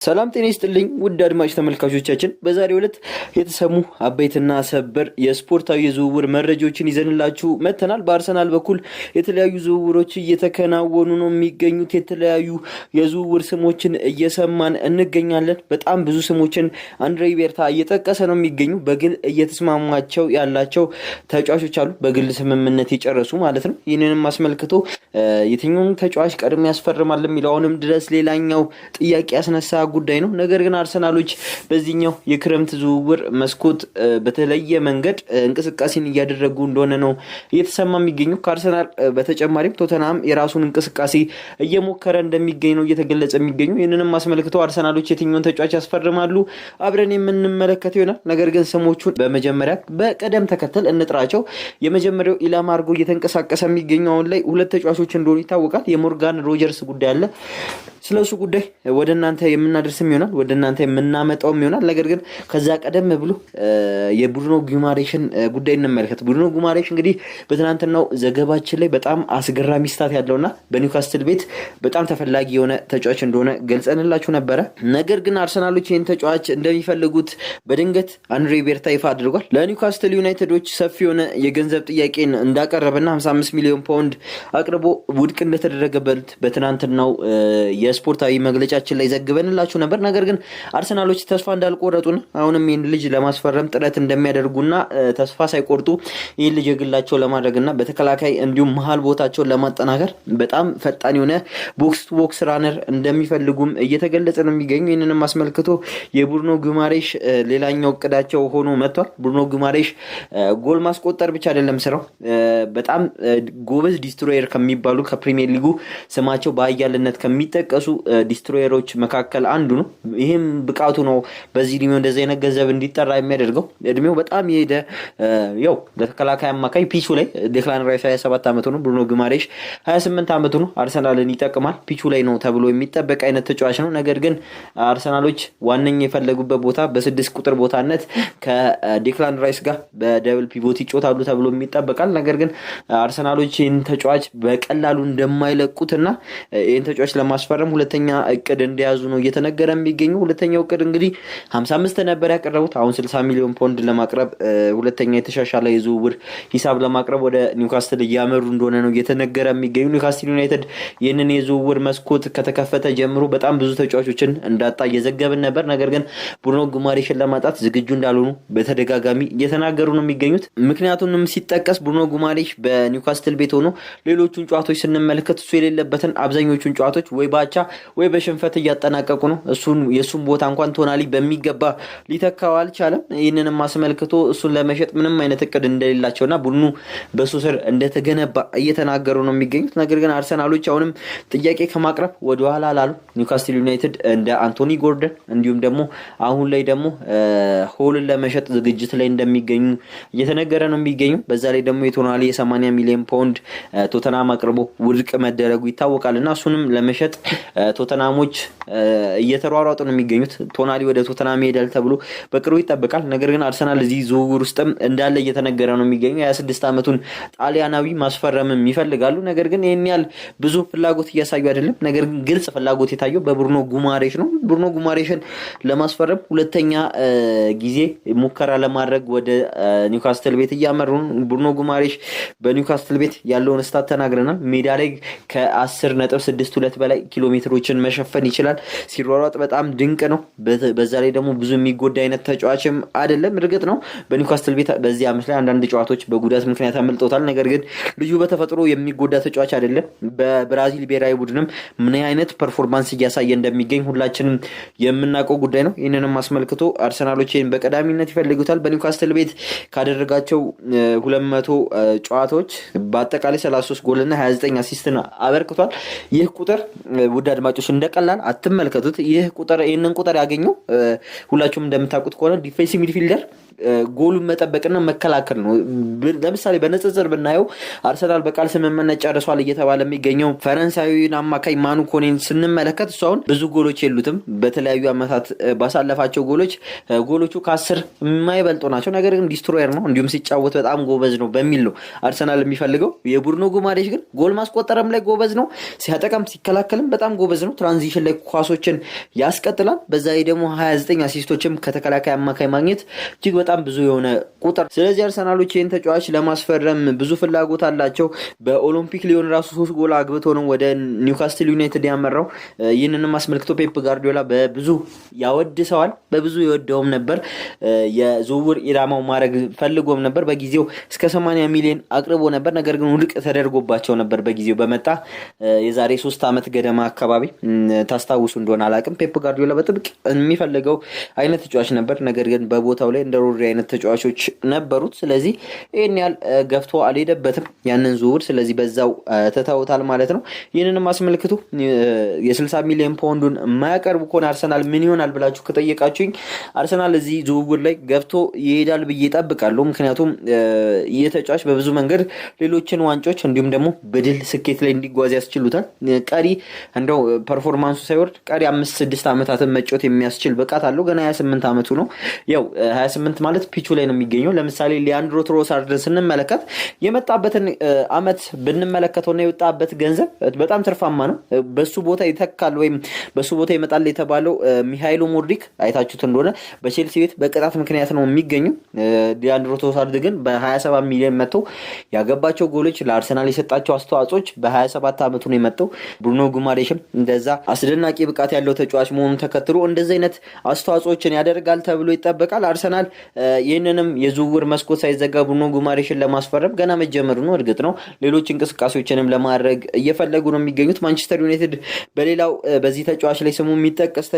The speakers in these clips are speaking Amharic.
ሰላም ጤና ይስጥልኝ ውድ አድማጭ ተመልካቾቻችን፣ በዛሬው ዕለት የተሰሙ አበይትና ሰበር የስፖርታዊ የዝውውር መረጃዎችን ይዘንላችሁ መጥተናል። በአርሰናል በኩል የተለያዩ ዝውውሮች እየተከናወኑ ነው የሚገኙት። የተለያዩ የዝውውር ስሞችን እየሰማን እንገኛለን። በጣም ብዙ ስሞችን አንድሬ ቤርታ እየጠቀሰ ነው የሚገኙ። በግል እየተስማማቸው ያላቸው ተጫዋቾች አሉ፣ በግል ስምምነት የጨረሱ ማለት ነው። ይህንንም አስመልክቶ የትኛውን ተጫዋች ቀድሞ ያስፈርማል የሚለው አሁንም ድረስ ሌላኛው ጥያቄ ያስነሳ ጉዳይ ነው። ነገር ግን አርሰናሎች በዚህኛው የክረምት ዝውውር መስኮት በተለየ መንገድ እንቅስቃሴን እያደረጉ እንደሆነ ነው እየተሰማ የሚገኙ። ከአርሰናል በተጨማሪም ቶተንሃም የራሱን እንቅስቃሴ እየሞከረ እንደሚገኝ ነው እየተገለጸ የሚገኙ። ይህንንም አስመልክቶ አርሰናሎች የትኛውን ተጫዋች ያስፈርማሉ አብረን የምንመለከት ይሆናል። ነገር ግን ስሞቹን በመጀመሪያ በቀደም ተከተል እንጥራቸው። የመጀመሪያው ኢላማ አድርጎ እየተንቀሳቀሰ የሚገኘው አሁን ላይ ሁለት ተጫዋቾች እንደሆኑ ይታወቃል። የሞርጋን ሮጀርስ ጉዳይ አለ። ስለሱ ጉዳይ ወደ እናንተ የምናደርስም ይሆናል፣ ወደ እናንተ የምናመጣውም ይሆናል። ነገር ግን ከዛ ቀደም ብሎ የብሩኖ ጉማሬሽን ጉዳይ እንመለከት። ብሩኖ ጉማሬሽ እንግዲህ በትናንትናው ዘገባችን ላይ በጣም አስገራሚ ስታት ያለውና በኒውካስትል ቤት በጣም ተፈላጊ የሆነ ተጫዋች እንደሆነ ገልጸንላችሁ ነበረ። ነገር ግን አርሰናሎች ይህን ተጫዋች እንደሚፈልጉት በድንገት አንድሬ ቤርታ ይፋ አድርጓል። ለኒውካስትል ዩናይትዶች ሰፊ የሆነ የገንዘብ ጥያቄን እንዳቀረበና 55 ሚሊዮን ፓውንድ አቅርቦ ውድቅ እንደተደረገበት በትናንትናው የስፖርታዊ መግለጫችን ላይ ዘግበንላችሁ ነበር። ነገር ግን አርሰናሎች ተስፋ እንዳልቆረጡና አሁንም ይህን ልጅ ለማስፈረም ጥረት እንደሚያደርጉና ተስፋ ሳይቆርጡ ይህን ልጅ የግላቸው ለማድረግና በተከላካይ እንዲሁም መሀል ቦታቸውን ለማጠናከር በጣም ፈጣን የሆነ ቦክስ ቱ ቦክስ ራነር እንደሚፈልጉም እየተገለጸ ነው የሚገኙ። ይህንንም አስመልክቶ የብሩኖ ጉማሬሽ ሌላኛው እቅዳቸው ሆኖ መጥቷል። ብሩኖ ጉማሬሽ ጎል ማስቆጠር ብቻ አይደለም ስራው፣ በጣም ጎበዝ ዲስትሮየር ከሚባሉ ከፕሪሚየር ሊጉ ስማቸው በአያልነት ከሚጠቀሱ ዲስትሮየሮች መካከል አንዱ ነው። ይህም ብቃቱ ነው በዚህ እድሜው እንደዚህ አይነት ገንዘብ እንዲጠራ የሚያደርገው። እድሜው በጣም የሄደ ያው ለተከላካይ አማካይ ፒቹ ላይ ዴክላን ራይስ 27 ዓመቱ ነው፣ ብሩኖ ጉማሬሽ 28 ዓመቱ ነው። አርሰናልን ይጠቅማል ፒቹ ላይ ነው ተብሎ የሚጠበቅ አይነት ተጫዋች ነው። ነገር ግን አርሰናሎች ዋነኛ የፈለጉበት ቦታ በ6 ቁጥር ቦታነት ከዴክላን ራይስ ጋር በደብል ፒቮት ይጫወታሉ ተብሎ ይጠበቃል። ነገር ግን አርሰናሎች ይህን ተጫዋች በቀላሉ እንደማይለቁትና ይህን ተጫዋች ለማስፈረም ሁለተኛ እቅድ እንደያዙ ነው እየተነገረ የሚገኙ። ሁለተኛው እቅድ እንግዲህ 55 ነበር ያቀረቡት። አሁን 60 ሚሊዮን ፓውንድ ለማቅረብ ሁለተኛ የተሻሻለ የዝውውር ሂሳብ ለማቅረብ ወደ ኒውካስትል እያመሩ እንደሆነ ነው እየተነገረ የሚገኙ። ኒውካስትል ዩናይትድ ይህንን የዝውውር መስኮት ከተከፈተ ጀምሮ በጣም ብዙ ተጫዋቾችን እንዳጣ እየዘገብን ነበር። ነገር ግን ብሩኖ ጉማሬሽን ለማጣት ዝግጁ እንዳልሆኑ በተደጋጋሚ እየተናገሩ ነው የሚገኙት። ምክንያቱም ሲጠቀስ ብሩኖ ጉማሬሽ በኒውካስትል ቤት ሆኖ ሌሎቹን ጨዋታዎች ስንመለከት እሱ የሌለበትን አብዛኞቹን ጨዋታዎች ወይ ባቻ ወይ በሽንፈት እያጠናቀቁ ነው። የእሱን ቦታ እንኳን ቶናሊ በሚገባ ሊተካው አልቻለም። ይህንንም አስመልክቶ እሱን ለመሸጥ ምንም አይነት እቅድ እንደሌላቸውና ቡድኑ በሱ ስር እንደተገነባ እየተናገሩ ነው የሚገኙት። ነገር ግን አርሰናሎች አሁንም ጥያቄ ከማቅረብ ወደኋላ ላሉ ኒውካስትል ዩናይትድ እንደ አንቶኒ ጎርደን እንዲሁም ደግሞ አሁን ላይ ደግሞ ሆልን ለመሸጥ ዝግጅት ላይ እንደሚገኙ እየተነገረ ነው የሚገኙ። በዛ ላይ ደግሞ የቶናሊ የ80 ሚሊዮን ፓውንድ ቶተንሃም አቅርቦ ውድቅ መደረጉ ይታወቃልና እሱንም ለመሸጥ ቶተንሃሞች እየተሯሯጡ ነው የሚገኙት። ቶናሊ ወደ ቶተንሃም ይሄዳል ተብሎ በቅርቡ ይጠበቃል። ነገር ግን አርሰናል እዚህ ዝውውር ውስጥም እንዳለ እየተነገረ ነው የሚገኙ። የ26 ዓመቱን ጣሊያናዊ ማስፈረምም ይፈልጋሉ። ነገር ግን ይህን ያህል ብዙ ፍላጎት እያሳዩ አይደለም። ነገር ግን ግልጽ ፍላጎት የታየው በብሩኖ ጉማሬሽ ነው። ብሩኖ ጉማሬሽን ለማስፈረም ሁለተኛ ጊዜ ሙከራ ለማድረግ ወደ ኒውካስትል ቤት እያመሩ ነው። ብሩኖ ጉማሬሽ በኒውካስትል ቤት ያለውን ስታት ተናግረናል። ሜዳ ላይ ከ10.62 በላይ ኪሎ ሜትሮችን መሸፈን ይችላል። ሲሯሯጥ በጣም ድንቅ ነው። በዛ ላይ ደግሞ ብዙ የሚጎዳ አይነት ተጫዋችም አይደለም። እርግጥ ነው በኒውካስትል ቤት በዚህ ዓመት ላይ አንዳንድ ጨዋታዎች በጉዳት ምክንያት አመልጦታል። ነገር ግን ልጁ በተፈጥሮ የሚጎዳ ተጫዋች አይደለም። በብራዚል ብሔራዊ ቡድንም ምን አይነት ፐርፎርማንስ እያሳየ እንደሚገኝ ሁላችንም የምናውቀው ጉዳይ ነው። ይህንንም አስመልክቶ አርሰናሎች ይህን በቀዳሚነት ይፈልጉታል። በኒውካስትል ቤት ካደረጋቸው 200 ጨዋታዎች በአጠቃላይ 33 ጎልና 29 አሲስትን አበርክቷል። ይህ ቁጥር ውድ አድማጮች እንደቀላል አትመልከቱት። ይህንን ቁጥር ያገኘው ሁላችሁም እንደምታውቁት ከሆነ ዲፌንሲቭ ሚድፊልደር ጎሉን መጠበቅና መከላከል ነው። ለምሳሌ በንጽጽር ብናየው አርሰናል በቃል ስምምነት ጨርሷል እየተባለ የሚገኘው ፈረንሳዊውን አማካይ ማኑ ኮኔን ስንመለከት እሱ አሁን ብዙ ጎሎች የሉትም። በተለያዩ ዓመታት ባሳለፋቸው ጎሎቹ ከ10 የማይበልጡ ናቸው። ነገር ግን ዲስትሮየር ነው፣ እንዲሁም ሲጫወት በጣም ጎበዝ ነው በሚል ነው አርሰናል የሚፈልገው። የብሩኖ ጉማሬሽ ግን ጎል ማስቆጠርም ላይ ጎበዝ ነው፣ ሲያጠቃም ሲከላከልም በጣም ጎበዝ ነው። ትራንዚሽን ላይ ኳሶችን ያስቀጥላል። በዛ ላይ ደግሞ 29 አሲስቶችም ከተከላካይ አማካይ ማግኘት እጅግ በጣም ብዙ የሆነ ቁጥር። ስለዚህ አርሰናሎች ይህን ተጫዋች ለማስፈረም ብዙ ፍላጎት አላቸው። በኦሎምፒክ ሊዮን ራሱ 3 ጎል አግብቶ ነው ወደ ኒውካስትል ዩናይትድ ያመራው። ይህንንም አስመልክቶ ፔፕ ጋርዲዮላ በብዙ ያወድሰዋል፣ በብዙ ይወደውም ነበር። የዝውውር ኢላማው ማድረግ ፈልጎም ነበር። በጊዜው እስከ 80 ሚሊዮን አቅርቦ ነበር። ነገር ግን ውድቅ ተደርጎባቸው ነበር በጊዜው በመጣ የዛሬ 3 ዓመት ገደማ አካባቢ። ታስታውሱ እንደሆነ አላቅም። ፔፕ ጋርዲዮላ በጥብቅ የሚፈልገው አይነት ተጫዋች ነበር። ነገር ግን በቦታው ላይ እንደ ሮድሪ አይነት ተጫዋቾች ነበሩት። ስለዚህ ይህን ያህል ገፍቶ አልሄደበትም ያንን ዝውውር። ስለዚህ በዛው ተተውታል ማለት ነው። ይህንንም አስመልክቶ የ60 ሚሊዮን ፓውንዱን የማያቀርቡ ከሆነ አርሰናል ምን ይሆናል ብላችሁ ከጠየቃችሁኝ አርሰናል እዚህ ዝውውር ላይ ገብቶ ይሄዳል ብዬ እጠብቃለሁ። ምክንያቱም ይህ ተጫዋች በብዙ መንገድ ሌሎችን ዋንጫዎች እንዲሁም ደግሞ በድል ስኬት ላይ እንዲጓዝ ያስችሉታል። ቀሪ እንደው ፐርፎርማንሱ ሳይወርድ ቀሪ 5-6 ዓመታትን መጫወት የሚያስችል ብቃት አለው። ገና 28 ዓመቱ ነው። ያው 28 ማለት ፒቹ ላይ ነው የሚገኘው። ለምሳሌ ሊያንድሮ ትሮሳርድን ስንመለከት የመጣበትን አመት ብንመለከተውና የወጣበት ገንዘብ በጣም ትርፋማ ነው። በሱ ቦታ ይተካል ወይም በሱ ቦታ ይመጣል የተባለው ሚሃይሎ ሞድሪክ አይታችሁት እንደሆነ በቼልሲ ቤት በቅጣት ምክንያት ነው የሚገኘው። ሊያንድሮ ትሮሳርድ ግን በ27 ሚሊዮን መጥቶ ያገባቸው ጎሎች ለአርሰናል የሰጣቸው አስተዋጽኦች በ27 ዓመቱ ነው የመጣው። ብሩኖ ጉማሬሽም እንደዛ አስደናቂ ብቃት ያለው ተጫዋች መሆኑን ተከትሎ እንደዚህ አይነት አስተዋጽኦችን ያደርጋል ተብሎ ይጠበቃል። አርሰናል ይህንንም የዝውውር መስኮት ሳይዘጋ ብሩኖ ጉማሬሽን ለማስፈረም ገና መጀመሩ ነው። እርግጥ ነው ሌሎች እንቅስቃሴዎችንም ለማድረግ እየፈለጉ ነው የሚገኙት። ማንቸስተር ዩናይትድ በሌላው በዚህ ተጫዋች ላይ ስሙ የሚጠቀስ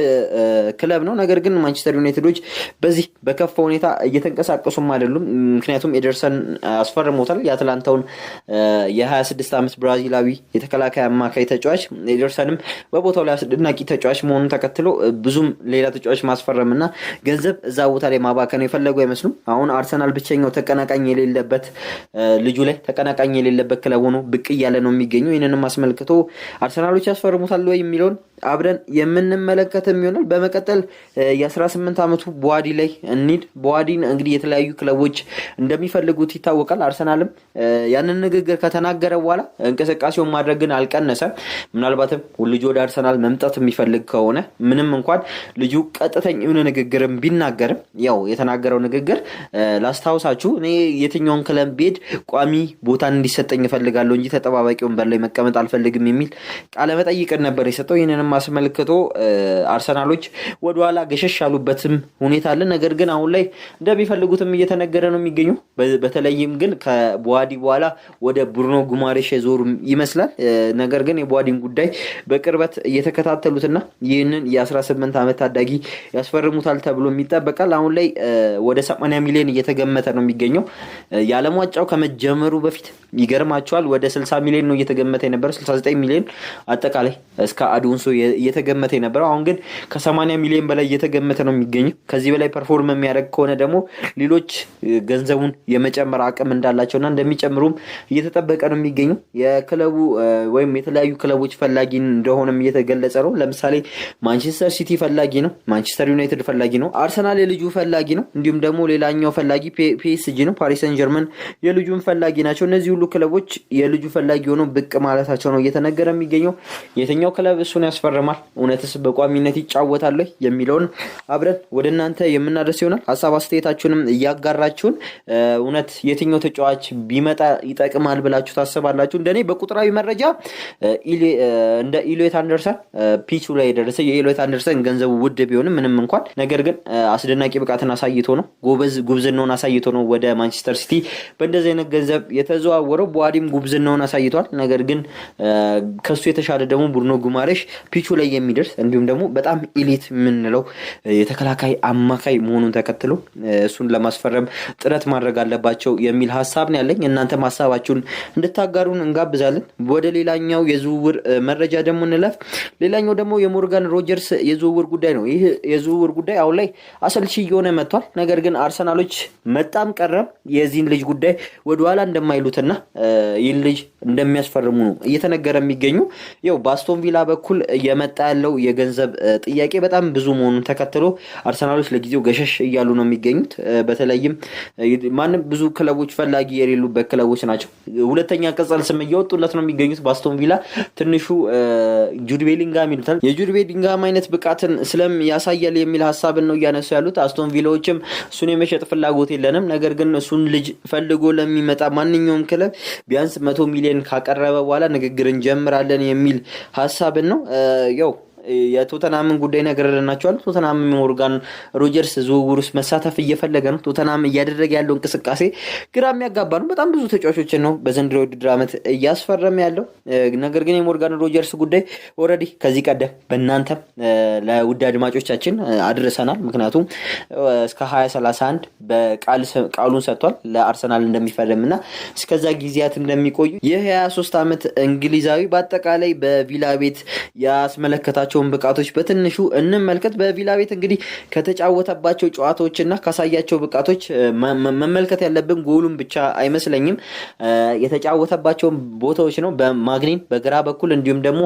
ክለብ ነው። ነገር ግን ማንቸስተር ዩናይትዶች በዚህ በከፋ ሁኔታ እየተንቀሳቀሱም አይደሉም። ምክንያቱም ኤደርሰን አስፈርሞታል የአትላንታውን የ26 ዓመት ብራዚላዊ የተከላካይ አማካይ ተጫዋች። ኤደርሰንም በቦታው ላይ አስደናቂ ተጫዋች መሆኑን ተከትሎ ብዙም ሌላ ተጫዋች ማስፈረምና ገንዘብ እዛ ቦታ ላይ ማባከን የፈለጉ አይመስሉም። አሁን አርሰናል ብቸኛው ተቀናቃኝ የሌለበት ልጁ ላይ ተቀናቃኝ የሌለበት ክለብ ሆኖ ብቅ እያለ ነው የሚገኘው። ይህንንም አስመልክቶ አርሰናሎች ያስፈርሙታል ወይ የሚለውን አብረን የምንመለከትም ይሆናል። በመቀጠል የ18 ዓመቱ ቦዋዲ ላይ እንሂድ። ቦዋዲን እንግዲህ የተለያዩ ክለቦች እንደሚፈልጉት ይታወቃል። አርሰናልም ያንን ንግግር ከተናገረ በኋላ እንቅስቃሴውን ማድረግን አልቀነሰም። ምናልባትም ልጁ ወደ አርሰናል መምጣት የሚፈልግ ከሆነ ምንም እንኳን ልጁ ቀጥተኛ የሆነ ንግግርም ቢናገርም ያው የተናገረው ንግግር ላስታውሳችሁ፣ እኔ የትኛውን ክለብ ቤድ ቋሚ ቦታን እንዲሰጠኝ እፈልጋለሁ እንጂ ተጠባባቂ ወንበር ላይ መቀመጥ አልፈልግም የሚል ቃለ መጠይቅን ነበር የሰጠው። ይህንንም አስመልክቶ አርሰናሎች ወደኋላ ገሸሽ ያሉበትም ሁኔታ አለ። ነገር ግን አሁን ላይ እንደሚፈልጉትም እየተነገረ ነው የሚገኘው። በተለይም ግን ከቦዋዲ በኋላ ወደ ብሩኖ ጉማሬሽ የዞሩ ይመስላል። ነገር ግን የቦዋዲን ጉዳይ በቅርበት እየተከታተሉትና ይህንን የ18 ዓመት ታዳጊ ያስፈርሙታል ተብሎ ይጠበቃል። አሁን ላይ ወደ 80 ሚሊዮን እየተገመተ ነው የሚገኘው። የዓለም ዋንጫው ከመጀመሩ በፊት ይገርማቸዋል ወደ 60 ሚሊዮን ነው እየተገመተ የነበረው። 69 ሚሊዮን አጠቃላይ እስከ አዶንሶ እየተገመተ የነበረው። አሁን ግን ከ80 ሚሊዮን በላይ እየተገመተ ነው የሚገኘው። ከዚህ በላይ ፐርፎርም የሚያደርግ ከሆነ ደግሞ ሌሎች ገንዘቡን የመጨመር አቅም እንዳላቸውና እንደሚጨምሩም እየተጠበቀ ነው የሚገኘው። የክለቡ ወይም የተለያዩ ክለቦች ፈላጊ እንደሆነም እየተገለጸ ነው። ለምሳሌ ማንቸስተር ሲቲ ፈላጊ ነው፣ ማንቸስተር ዩናይትድ ፈላጊ ነው፣ አርሰናል የልጁ ፈላጊ ነው። እንዲሁም ደግሞ ሌላኛው ፈላጊ ፒኤስጂ ነው፣ ፓሪስ ሰን ጀርመን የልጁን ፈላጊ ናቸው። እነዚህ ሁሉ ክለቦች የልጁ ፈላጊ ሆነው ብቅ ማለታቸው ነው እየተነገረ የሚገኘው። የትኛው ክለብ እሱን ያስፈርማል? እውነትስ በቋሚነት ይጫወታል የሚለውን አብረን ወደ እናንተ የምናደርስ ይሆናል። ሀሳብ አስተያየታችሁንም እያጋራችሁን እውነት የትኛው ተጫዋች ቢመጣ ይጠቅማል ብላችሁ ታስባላችሁ? እንደኔ በቁጥራዊ መረጃ እንደ ኢሎት አንደርሰን ፒቹ ላይ የደረሰ የኢሎት አንደርሰን ገንዘቡ ውድ ቢሆንም ምንም እንኳን ነገር ግን አስደናቂ ብቃትን አሳይቶ ነው ጉብዝናውን አሳይቶ ነው ወደ ማንቸስተር ሲቲ በእንደዚህ አይነት ገንዘብ የተዘዋወረው። ቦዋዲም ጉብዝናውን አሳይቷል። ነገር ግን ከሱ የተሻለ ደግሞ ብሩኖ ጉማሬሽ ፒቹ ላይ የሚደርስ እንዲሁም ደግሞ በጣም ኢሊት የምንለው የተከላካይ አማካይ መሆኑን ተከትሎ እሱን ለማስፈረም ጥረት ማድረግ አለባቸው የሚል ሀሳብ ነው ያለኝ። እናንተም ሀሳባችሁን እንድታጋሩን እንጋብዛለን። ወደ ሌላኛው የዝውውር መረጃ ደግሞ እንለፍ። ሌላኛው ደግሞ የሞርጋን ሮጀርስ የዝውውር ጉዳይ ነው። ይህ የዝውውር ጉዳይ አሁን ላይ አሰልቺ እየሆነ መጥቷል። ነገር ግን አርሰናሎች መጣም ቀረም የዚህን ልጅ ጉዳይ ወደኋላ እንደማይሉትና ይህን ልጅ እንደሚያስፈርሙ ነው እየተነገረ የሚገኙ። ያው በአስቶን ቪላ በኩል እየመጣ ያለው የገንዘብ ጥያቄ በጣም ብዙ መሆኑን ተከትሎ አርሰናሎች ለጊዜው ገሸሽ እያሉ ነው የሚገኙት። በተለይም ማንም ብዙ ክለቦች ፈላጊ የሌሉበት ክለቦች ናቸው። ሁለተኛ ቅጽል ስም እያወጡለት ነው የሚገኙት። በአስቶን ቪላ ትንሹ ጁድ ቤሊንጋም ይሉታል። የጁድ ቤሊንግሃም አይነት ብቃትን ስለም ያሳያል የሚል ሐሳብን ነው ያነሱ ያሉት። አስቶን ቪላዎችም እሱን የመሸጥ ፍላጎት የለንም፣ ነገር ግን እሱን ልጅ ፈልጎ ለሚመጣ ማንኛውም ክለብ ቢያንስ 100 ሚሊዮን ካቀረበ በኋላ ንግግር እንጀምራለን የሚል ሐሳብን ነው ያው የቶተናምን ጉዳይ ነገርልናቸዋል። ቶተናም ሞርጋን ሮጀርስ ዝውውር ውስጥ መሳተፍ እየፈለገ ነው። ቶተናም እያደረገ ያለው እንቅስቃሴ ግራ የሚያጋባ ነው። በጣም ብዙ ተጫዋቾችን ነው በዘንድሮ ውድድር ዓመት እያስፈረመ ያለው። ነገር ግን የሞርጋን ሮጀርስ ጉዳይ ኦልሬዲ ከዚህ ቀደም በእናንተ ለውድ አድማጮቻችን አድርሰናል። ምክንያቱም እስከ 2031 በቃሉን ሰጥቷል ለአርሰናል እንደሚፈርምና እስከዛ ጊዜያት እንደሚቆዩ የ23 ዓመት እንግሊዛዊ በአጠቃላይ በቪላ ቤት ያስመለከታቸው ብቃቶች በትንሹ እንመልከት። በቪላ ቤት እንግዲህ ከተጫወተባቸው ጨዋታዎችና ካሳያቸው ብቃቶች መመልከት ያለብን ጎሉን ብቻ አይመስለኝም፣ የተጫወተባቸው ቦታዎች ነው። በማግኒን በግራ በኩል እንዲሁም ደግሞ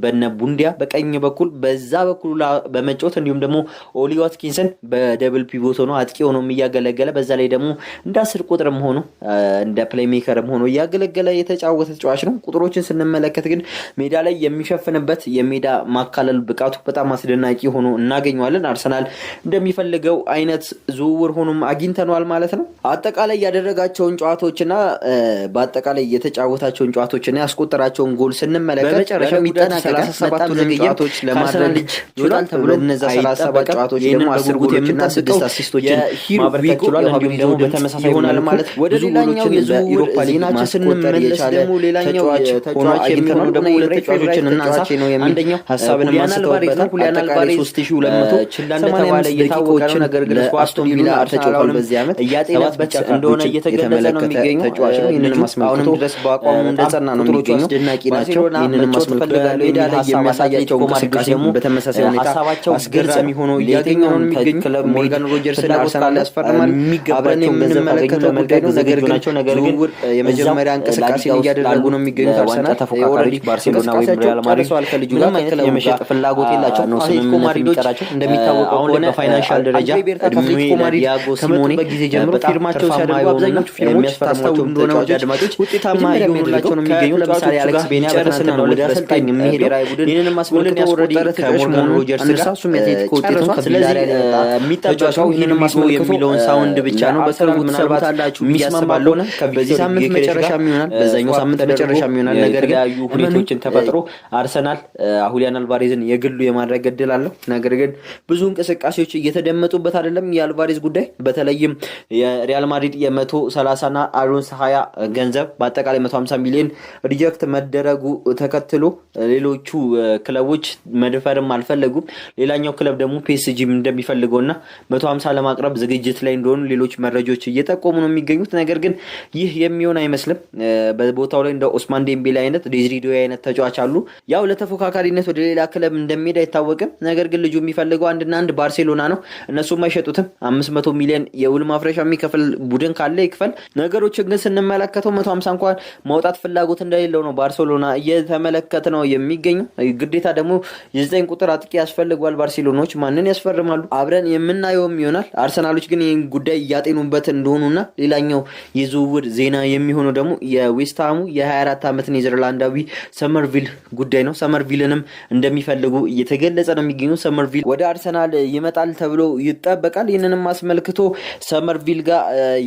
በነ ቡንዲያ በቀኝ በኩል በዛ በኩል በመጫወት እንዲሁም ደግሞ ኦሊ ዋትኪንሰን በደብል ፒቮት ሆኖ አጥቂ ሆኖ እያገለገለ በዛ ላይ ደግሞ እንደ 10 ቁጥርም ሆኖ እንደ ፕሌይሜከርም ሆኖ እያገለገለ የተጫወተ ተጫዋች ነው። ቁጥሮችን ስንመለከት ግን ሜዳ ላይ የሚሸፍንበት የሜዳ ማካለል ብቃቱ በጣም አስደናቂ ሆኖ እናገኘዋለን። አርሰናል እንደሚፈልገው አይነት ዝውውር ሆኖም አግኝተነዋል ማለት ነው። አጠቃላይ ያደረጋቸውን ጨዋታዎችና በአጠቃላይ የተጫወታቸውን ጨዋታዎችና ያስቆጠራቸውን ጎል ስንመለከት በመጨረሻ የሚጠናቀቅ 37 ጨዋታዎች ለማድረግ ይችላል ተብሎ እነዛ 37 ጨዋታዎች ደግሞ 10 ጎሎችና 6 አሲስቶችን ማበርከት ችሏል። እንዲሁም ደግሞ በተመሳሳይ ይሆናል ማለት ወደ ሌላኛው የዝውውር ዜናችን ስንመለስ ደግሞ ሌላኛው ተጫዋች የሚሆነው ደግሞ ሁለት ተጫዋቾችን እናንሳ። አንደኛው ሐሳብን ማስተዋወቅበታል ሁሊያን አልቫሬዝ 3200 ችላን ተባለ የታወቀ ነገር ግን አስቶን ቪላ ተጫውቷል በዚህ ዓመት እያጤናበት እንደሆነ እየተገለጸ ነው የሚገኘው ተጫዋች ነው። ይሄንን ማስመልከቶ ድረስ በአቋሙ እንደጸና ነው የሚገኘው። አስደናቂ ናቸው። ይሄንን ማስመልከቶ ሜዳ ላይ የሚያሳያቸው እንቅስቃሴ ደግሞ በተመሳሳይ ሁኔታ አስገራሚ ሆኖ እያገኘ ነው የሚገኘው። ክለብ ሞርጋን ሮጀርስ አርሰናል ያስፈርማል የሚገባቸው የምንመለከተው ጉዳይ ነው። ነገር ግን የመጀመሪያ እንቅስቃሴ እያደረጉ ነው የሚገኙት አርሰናል ተፎካካሪ ባርሴሎና ወይ ሪያል ማድሪድ ከልጁ ጋር የመሸጥ ፍላጎት የላቸው ነው። አትሌቲኮ ማድሪዶች እንደሚታወቀው ከሆነ በፋይናንሻል ደረጃ አትሌቲኮ ማድሪድ ሲሞኔ በጊዜ ጀምሮ ፊርማቸው ሲያደርጉ አብዛኞቹ ፊርሞች ታስታውሱ እንደሆነ ወደ አድማጮች ውጤታማ የሆኑላቸው ነው የሚገኙ። ለምሳሌ አሌክስ ቤኒያ በትናንትና ወደ አሰልጣኝ የሚሄደው ይህንንም አስመልክቶ ኦልሬዲ ከሞርጋን ሮጀርስ ጋር እሱም የአትሌቲኮ ውጤት ነው። ስለዚህ የሚጠበቀው ይህንን ማስመልክቶ የሚለውን ሳውንድ ብቻ ነው። በቅርቡ ምናልባት የሚያስባለው በዚህ ሳምንት መጨረሻ ይሆናል፣ በዛኛው ሳምንት መጨረሻ ይሆናል። ነገር ግን ሁኔታዎችን ተፈጥሮ አርሰናል ሁሊያን አልቫሬዝን የግሉ የማድረግ እድል አለው። ነገር ግን ብዙ እንቅስቃሴዎች እየተደመጡበት አይደለም የአልቫሬዝ ጉዳይ። በተለይም የሪያል ማድሪድ የ130 እና አሎንስ 20 ገንዘብ በአጠቃላይ 150 ሚሊዮን ሪጀክት መደረጉ ተከትሎ ሌሎቹ ክለቦች መድፈርም አልፈለጉም። ሌላኛው ክለብ ደግሞ ፒኤስጂ እንደሚፈልገውና 150 ለማቅረብ ዝግጅት ላይ እንደሆኑ ሌሎች መረጃዎች እየጠቆሙ ነው የሚገኙት። ነገር ግን ይህ የሚሆን አይመስልም። በቦታው ላይ እንደ ኦስማን ዴምቤሌ አይነት ዴዝሪ ዶይ አይነት ተጫዋች አሉ። ያው ለተፎካካሪነት ወደ ሌላ ክለብ እንደሚሄድ አይታወቅም። ነገር ግን ልጁ የሚፈልገው አንድና አንድ ባርሴሎና ነው። እነሱም አይሸጡትም። 500 ሚሊዮን የውል ማፍረሻ የሚከፍል ቡድን ካለ ይክፈል። ነገሮችን ግን ስንመለከተው 150 እንኳን ማውጣት ፍላጎት እንደሌለው ነው ባርሴሎና እየተመለከተ ነው የሚገኘው። ግዴታ ደግሞ የ9 ቁጥር አጥቂ ያስፈልጓል ባርሴሎናዎች። ማንን ያስፈርማሉ አብረን የምናየውም ይሆናል። አርሰናሎች ግን ይህን ጉዳይ እያጤኑበት እንደሆኑና ሌላኛው የዝውውር ዜና የሚሆነው ደግሞ የዌስትሃሙ የ24 ዓመት ኔዘርላንዳዊ ሰመርቪል ጉዳይ ነው። ሰመርቪልንም እንደሚፈልጉ እየተገለጸ ነው የሚገኘው። ሰመርቪል ወደ አርሰናል ይመጣል ተብሎ ይጠበቃል። ይህንንም አስመልክቶ ሰመርቪል ጋር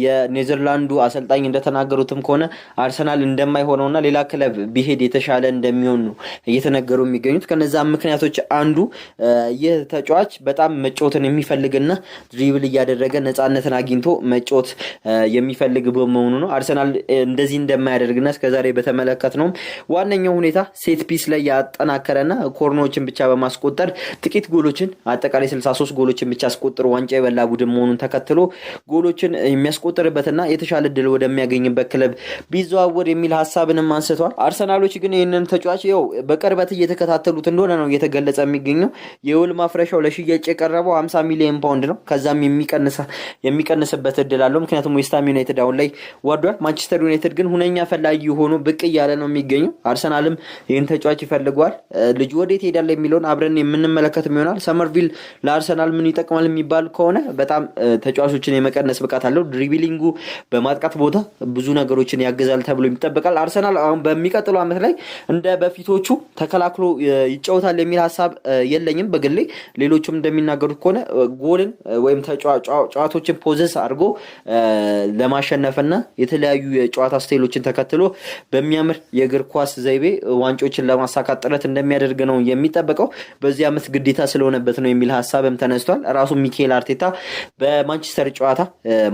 የኔዘርላንዱ አሰልጣኝ እንደተናገሩትም ከሆነ አርሰናል እንደማይሆነውና ሌላ ክለብ ቢሄድ የተሻለ እንደሚሆን ነው እየተነገሩ የሚገኙት። ከነዛ ምክንያቶች አንዱ ይህ ተጫዋች በጣም መጫወትን የሚፈልግና ድሪብል እያደረገ ነፃነትን አግኝቶ መጫወት የሚፈልግ በመሆኑ ነው። አርሰናል እንደዚህ እንደማያደርግና እስከዛሬ በተመለከት ነው ዋነኛው ሁኔታ ሴት ፒስ ላይ ያጠናከረና ኮርኖችን ብቻ በማስቆጠር ጥቂት ጎሎችን አጠቃላይ 63 ጎሎችን ብቻ አስቆጥሮ ዋንጫ የበላ ቡድን መሆኑን ተከትሎ ጎሎችን የሚያስቆጥርበትና የተሻለ ድል ወደሚያገኝበት ክለብ ቢዘዋወር የሚል ሐሳብንም አንስተዋል። አርሰናሎች ግን ይህንን ተጫዋች ያው በቅርበት እየተከታተሉት እንደሆነ ነው እየተገለጸ የሚገኘው። የውል ማፍረሻው ለሽያጭ የቀረበው 50 ሚሊዮን ፓውንድ ነው። ከዛም የሚቀንስበት እድል አለው። ምክንያቱም ዌስትሃም ዩናይትድ አሁን ላይ ወርዷል። ማንቸስተር ዩናይትድ ግን ሁነኛ ፈላጊ ሆኖ ብቅ እያለ ነው የሚገኘው። አርሰናልም ይህን ተጫዋች ይፈልገዋል። ልጁ ወዴት ሄዳል የሚለውን አብረን የምንመለከት ይሆናል። ሰመርቪል ለአርሰናል ምን ይጠቅማል የሚባል ከሆነ በጣም ተጫዋቾችን የመቀነስ ብቃት አለው። ድሪብሊንጉ በማጥቃት ቦታ ብዙ ነገሮችን ያግዛል ተብሎ ይጠበቃል። አርሰናል አሁን በሚቀጥለው ዓመት ላይ እንደ በፊቶቹ ተከላክሎ ይጫወታል የሚል ሀሳብ የለኝም በግሌ። ሌሎችም እንደሚናገሩት ከሆነ ጎልን ወይም ጨዋታዎችን ፖዘስ አድርጎ ለማሸነፍና የተለያዩ የጨዋታ ስታይሎችን ተከትሎ በሚያምር የእግር ኳስ ዘይቤ ዋንጮችን ለማሳካት ጥረት እንደሚያደርግ ነው የሚጠበቀው። በዚህ ዓመት ግዴታ ስለሆነበት ነው የሚል ሀሳብም ተነስቷል። ራሱ ሚኬል አርቴታ በማንቸስተር ጨዋታ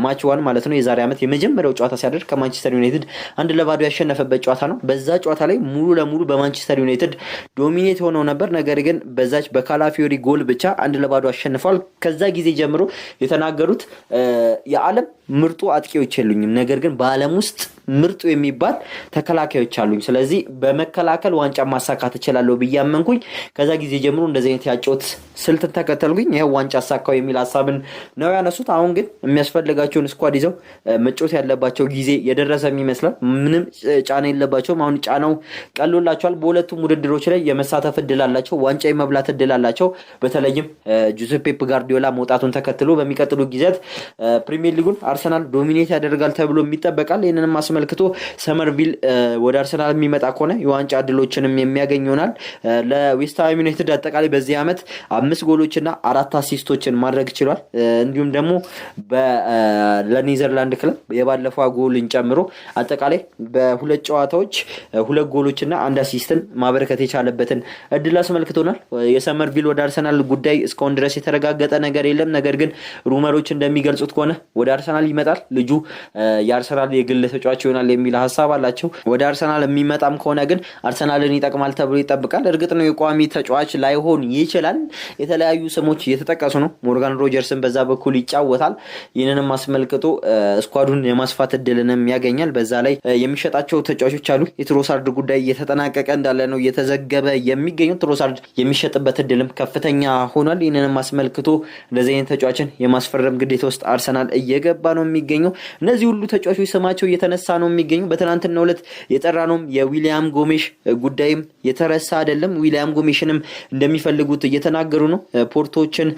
ማች ዋን ማለት ነው የዛሬ ዓመት የመጀመሪያው ጨዋታ ሲያደርግ ከማንቸስተር ዩናይትድ 1-0 ያሸነፈበት ጨዋታ ነው። በዛ ጨዋታ ላይ ሙሉ ለሙሉ በማንቸስተር ዩናይትድ ዶሚኔት ሆነው ነበር። ነገር ግን በዛች በካላፊዮሪ ጎል ብቻ 1-0 አሸንፏል። ከዛ ጊዜ ጀምሮ የተናገሩት የዓለም ምርጡ አጥቂዎች የሉኝም፣ ነገር ግን በዓለም ውስጥ ምርጡ የሚባል ተከላካዮች አሉኝ። ስለዚህ በመከላከል ዋንጫ ማሳካት እችላለሁ ብዬ አመንኩኝ። ከዛ ጊዜ ጀምሮ እንደዚህ አይነት ያጨውት ስልትን ተከተልኩኝ፣ ይሄው ዋንጫ አሳካው የሚል ሀሳብን ነው ያነሱት። አሁን ግን የሚያስፈልጋቸውን ስኳድ ይዘው መጫወት ያለባቸው ጊዜ የደረሰ ይመስላል። ምንም ጫና የለባቸውም። አሁን ጫናው ቀሎላቸዋል። በሁለቱም ውድድሮች ላይ የመሳተፍ እድል አላቸው፣ ዋንጫ የመብላት እድል አላቸው። በተለይም ጁሴፔ ጋርዲዮላ መውጣቱን ተከትሎ በሚቀጥሉ ጊዜያት ፕሪሚየር ሊጉን አርሰናል ዶሚኔት ያደርጋል ተብሎ ይጠበቃል። ይህንንም አስመልክቶ ሰመርቪል ወደ አርሰናል የሚመጣ ከሆነ የዋንጫ እድሎችንም የሚያገኝ ይሆናል። ለዌስትሃም ዩናይትድ አጠቃላይ በዚህ ዓመት 5 ጎሎችና 4 አሲስቶችን ማድረግ ችሏል። እንዲሁም ደግሞ ለኔዘርላንድ ክለብ የባለፈው ጎልን ጨምሮ አጠቃላይ በሁለት ጨዋታዎች 2 ጎሎችና 1 አሲስትን ማበረከት የቻለበትን እድል አስመልክቶናል። የሰመርቪል ወደ አርሰናል ጉዳይ እስካሁን ድረስ የተረጋገጠ ነገር የለም። ነገር ግን ሩመሮች እንደሚገልጹት ከሆነ ወደ አርሰናል ይመጣል። ልጁ የአርሰናል የግል ተጫዋች ይሆናል የሚል ሀሳብ አላቸው። ወደ አርሰናል የሚመጣም ከሆነ ግን አርሰናልን ይጠቅማል ተብሎ ይጠብቃል። እርግጥ ነው የቋሚ ተጫዋች ላይሆን ይችላል። የተለያዩ ስሞች እየተጠቀሱ ነው። ሞርጋን ሮጀርስን በዛ በኩል ይጫወታል። ይህንንም አስመልክቶ ስኳዱን የማስፋት እድልንም ያገኛል። በዛ ላይ የሚሸጣቸው ተጫዋቾች አሉ። የትሮሳርድ ጉዳይ እየተጠናቀቀ እንዳለ ነው እየተዘገበ የሚገኘው። ትሮሳርድ የሚሸጥበት እድልም ከፍተኛ ሆኗል። ይህንንም አስመልክቶ እንደዚህ አይነት ተጫዋችን የማስፈረም ግዴታ ውስጥ አርሰናል እየገባ ነው የሚገኘው። እነዚህ ሁሉ ተጫዋቾች ስማቸው እየተነሳ ነው የሚገኙ። በትናንትናው ዕለት የጠራነውም የዊሊያም ጎሜሽ ጉዳይም የተረሳ አይደለም። ዊሊያም ጎሜሽንም እንደሚፈልጉት እየተናገሩ ነው። ፖርቶችን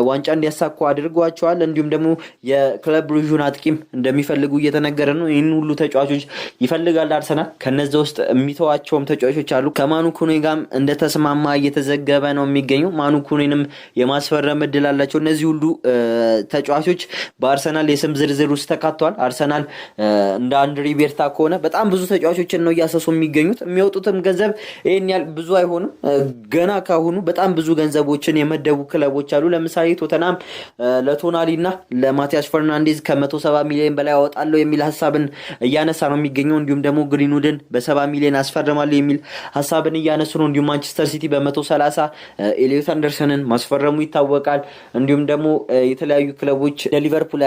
ዋንጫ እንዲያሳኩ አድርጓቸዋል። እንዲሁም ደግሞ የክለብ ብሩዥን አጥቂም እንደሚፈልጉ እየተነገረ ነው። ይህን ሁሉ ተጫዋቾች ይፈልጋል አርሰናል። ከነዛ ውስጥ የሚተዋቸውም ተጫዋቾች አሉ። ከማኑ ኩኔ ጋርም እንደተስማማ እየተዘገበ ነው የሚገኘው። ማኑ ኩኔንም የማስፈረም እድል አላቸው። እነዚህ ሁሉ ተጫዋቾች በአርሰናል የስም ዝርዝር ውስጥ ተካተዋል። አርሰናል እንደ አንድሪ ቤርታ ከሆነ በጣም ብዙ ተጫዋቾችን ነው እያሰሱ የሚገኙት። የሚወጡትም ገንዘብ ይሄን ያህል ብዙ አይሆንም። ገና ካሁኑ በጣም ብዙ ገንዘቦችን የመደቡ ክለቦች አሉ። ለምሳሌ ቶተናም ለቶናሊና ለማቲያስ ፈርናንዴዝ ከ170 ሚሊዮን በላይ ያወጣለው የሚል ሀሳብን እያነሳ ነው የሚገኘው። እንዲሁም ደግሞ ግሪንውድን በ70 ሚሊዮን አስፈርማለሁ የሚል ሀሳብን እያነሱ ነው። እንዲሁም ማንቸስተር ሲቲ በ130 ኤሊዮት አንደርሰንን ማስፈረሙ ይታወቃል። እንዲሁም ደግሞ የተለያዩ ክለቦች ሊቨርፑል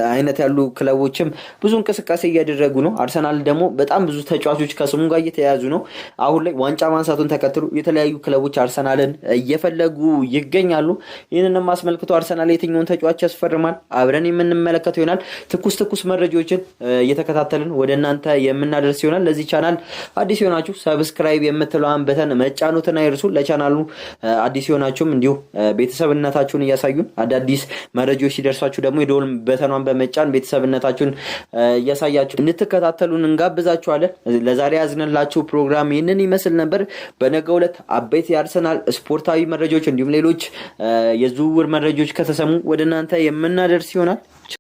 አይነት ያሉ ክለቦችም ብዙ እንቅስቃሴ እያደረጉ ነው። አርሰናል ደግሞ በጣም ብዙ ተጫዋቾች ከስሙ ጋር እየተያያዙ ነው። አሁን ላይ ዋንጫ ማንሳቱን ተከትሎ የተለያዩ ክለቦች አርሰናልን እየፈለጉ ይገኛሉ። ይህንንም አስመልክቶ አርሰናል የትኛውን ተጫዋች ያስፈርማል አብረን የምንመለከተው ይሆናል። ትኩስ መረጃዎችን እየተከታተልን ወደ እናንተ የምናደርስ ይሆናል። ለዚህ ቻናል አዲስ የሆናችሁ ሰብስክራይብ የምትለዋን በተን መጫኑትን አይርሱ። ለቻናሉ አዲስ የሆናችሁም እንዲሁ ቤተሰብነታችሁን እያሳዩን አዳዲስ መረጃዎች ሲደርሷችሁ ደግሞ የደወል በተኗን በመጫን ቤተሰብነታችሁን እያሳያችሁ እንድትከታተሉን እንጋብዛችኋለን። ለዛሬ ያዝንላችሁ ፕሮግራም ይህንን ይመስል ነበር። በነገው ዕለት አበይት የአርሰናል ስፖርታዊ መረጃዎች እንዲሁም ሌሎች የዝውውር መረጃዎች ከተሰሙ ወደ እናንተ የምናደርስ ይሆናል።